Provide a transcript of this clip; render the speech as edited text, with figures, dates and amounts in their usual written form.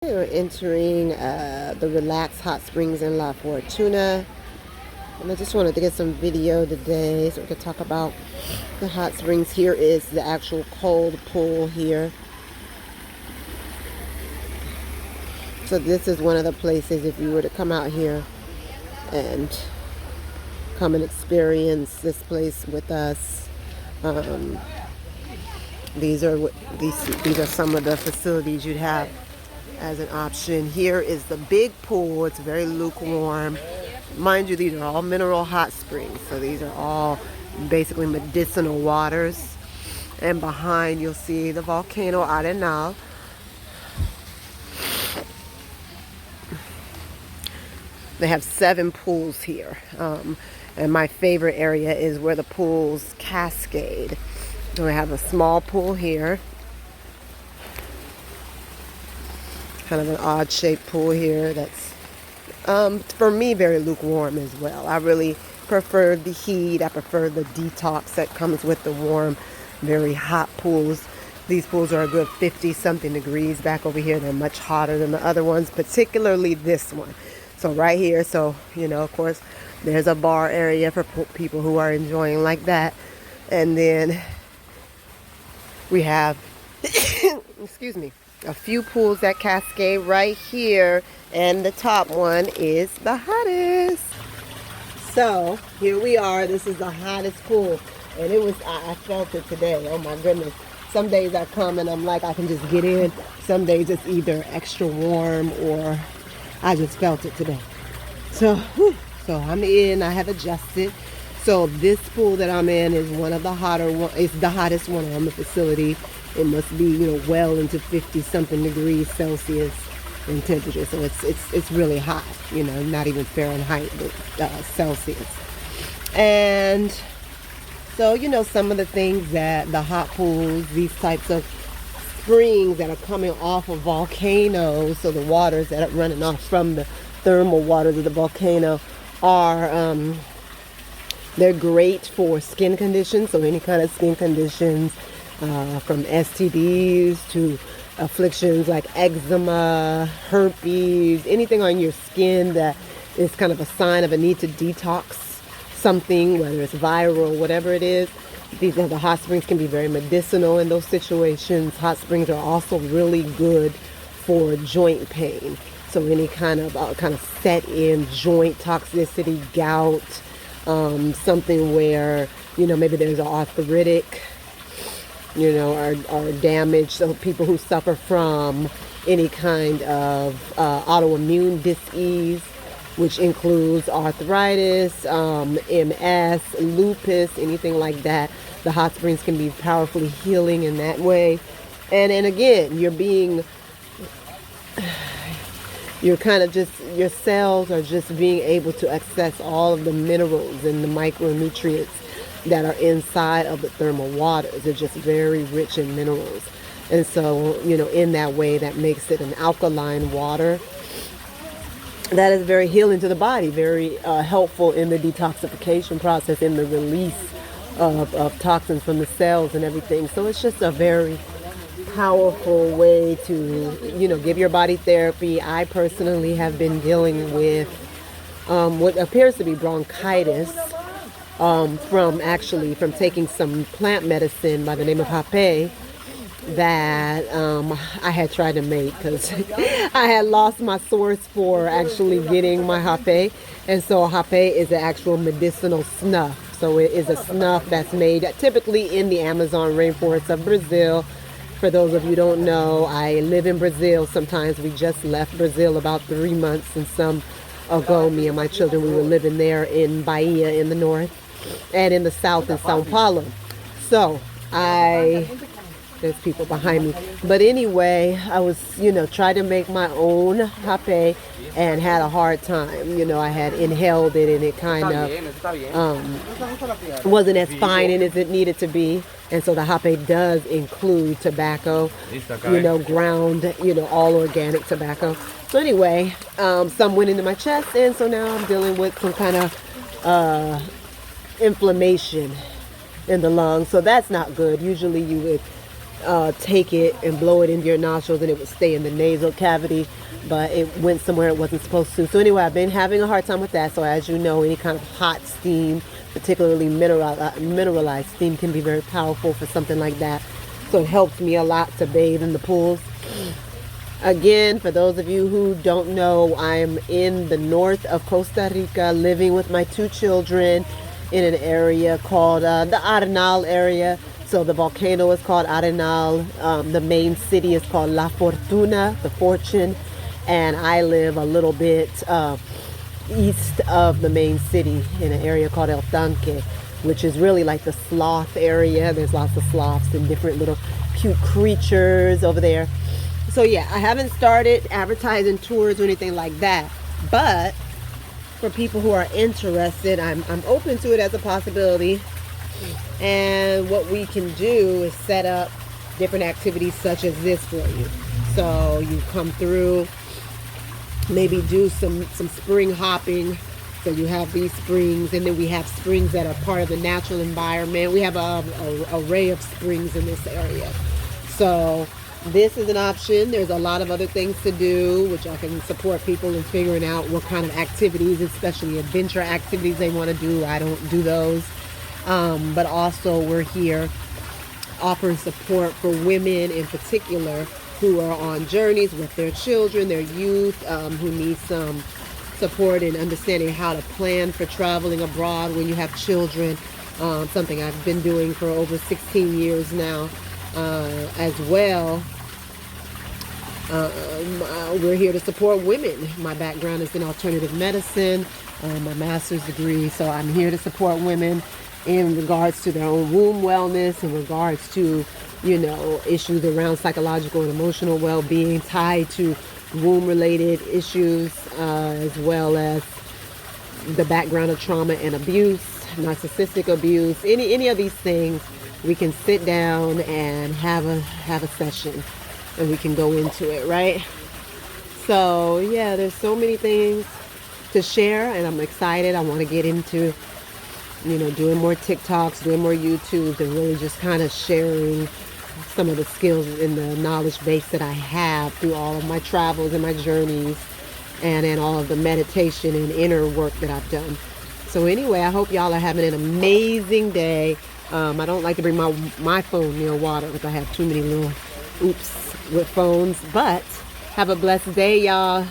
We're entering the Relaxed Hot Springs in La Fortuna. And I just wanted to get some video today so we could talk about the hot springs. Here is the actual cold pool here. So this is one of the places if you were to come out here and come and experience this place with us. These are some of the facilities you'd have as an option. Here is the big pool. It's very lukewarm. Mind you, these are all mineral hot springs. So these are all basically medicinal waters. And behind you'll see the volcano Arenal. They have 7 pools here. And my favorite area is where the pools cascade. So we have a small pool here. Kind of an odd shaped pool here that's for me very lukewarm as well. I really prefer the heat. I prefer the detox that comes with the warm, very hot pools. These pools are a good 50 something degrees. Back over here they're much hotter than the other ones, particularly this one. So right here, so of course there's a bar area for people who are enjoying like that. And then we have excuse me, a few pools that cascade right here, and the top one is the hottest. So here we are. This is the hottest pool, and it was I felt it today. Oh my goodness. Some days I come and I'm like I can just get in. Some days it's either extra warm or I just felt it today. So I'm in. I have adjusted. So this pool that I'm in is one of the hotter one. It's the hottest one on the facility. It must be, well into 50 something degrees Celsius in temperature. So it's really hot, not even Fahrenheit, but Celsius. And so, some of the things that the hot pools, these types of springs that are coming off of volcanoes, so the waters that are running off from the thermal waters of the volcano are, they're great for skin conditions. So any kind of skin conditions, from STDs to afflictions like eczema, herpes, anything on your skin that is kind of a sign of a need to detox something, whether it's viral, whatever it is. The hot springs can be very medicinal in those situations. Hot springs are also really good for joint pain. So any kind of set-in joint toxicity, gout, something where maybe there's an arthritic, or damage. So people who suffer from any kind of autoimmune disease, which includes arthritis, MS, lupus, anything like that, the hot springs can be powerfully healing in that way. And again, your cells are just being able to access all of the minerals and the micronutrients that are inside of the thermal waters. They're just very rich in minerals. And so, in that way, that makes it an alkaline water that is very healing to the body, very helpful in the detoxification process, in the release of toxins from the cells and everything. So it's just a very powerful way to, give your body therapy. I personally have been dealing with what appears to be bronchitis from taking some plant medicine by the name of Hape that I had tried to make because I had lost my source for actually getting my Hape. And so Hape is an actual medicinal snuff. So it is a snuff that's made typically in the Amazon rainforest of Brazil. For those of you who don't know, I live in Brazil. Sometimes we just left Brazil about 3 months and some ago. Me and my children, we were living there in Bahia in the north and in the south in Sao Paulo. So there's people behind me. But anyway, I was, trying to make my own Hape and had a hard time. I had inhaled it and it kind of wasn't as fine as it needed to be. And so the Hape does include tobacco, ground, all organic tobacco. So anyway, some went into my chest, and so now I'm dealing with some kind of inflammation in the lungs. So that's not good. Usually you would take it and blow it into your nostrils and it would stay in the nasal cavity, but it went somewhere it wasn't supposed to. So anyway, I've been having a hard time with that. So as you know, any kind of hot steam, particularly mineralized steam, can be very powerful for something like that. So it helps me a lot to bathe in the pools. Again, for those of you who don't know, I'm in the north of Costa Rica, living with my 2 children in an area called the Arenal area. So the volcano is called Arenal. The main city is called La Fortuna, the Fortune. And I live a little bit east of the main city in an area called El Tanque, which is really like the sloth area. There's lots of sloths and different little cute creatures over there. So yeah, I haven't started advertising tours or anything like that. But for people who are interested, I'm open to it as a possibility. And what we can do is set up different activities such as this for you. So you come through, maybe do some spring hopping. So you have these springs, and then we have springs that are part of the natural environment. We have a array of springs in this area. So this is an option. There's a lot of other things to do, which I can support people in figuring out what kind of activities, especially adventure activities, they want to do. I don't do those. But also we're here offering support for women in particular who are on journeys with their children, their youth, who need some support in understanding how to plan for traveling abroad when you have children. Something I've been doing for over 16 years now as well. We're here to support women. My background is in alternative medicine, my master's degree, so I'm here to support women in regards to their own womb wellness, in regards to, issues around psychological and emotional well-being tied to womb-related issues, as well as the background of trauma and abuse, narcissistic abuse, any of these things. We can sit down and have a session, and we can go into it, right? So yeah, there's so many things to share, and I'm excited. I want to get into doing more TikToks, doing more YouTubes, and really just kind of sharing some of the skills and the knowledge base that I have through all of my travels and my journeys, and in all of the meditation and inner work that I've done. So anyway, I hope y'all are having an amazing day. I don't like to bring my phone near water because I have too many little oops with phones, but have a blessed day, y'all.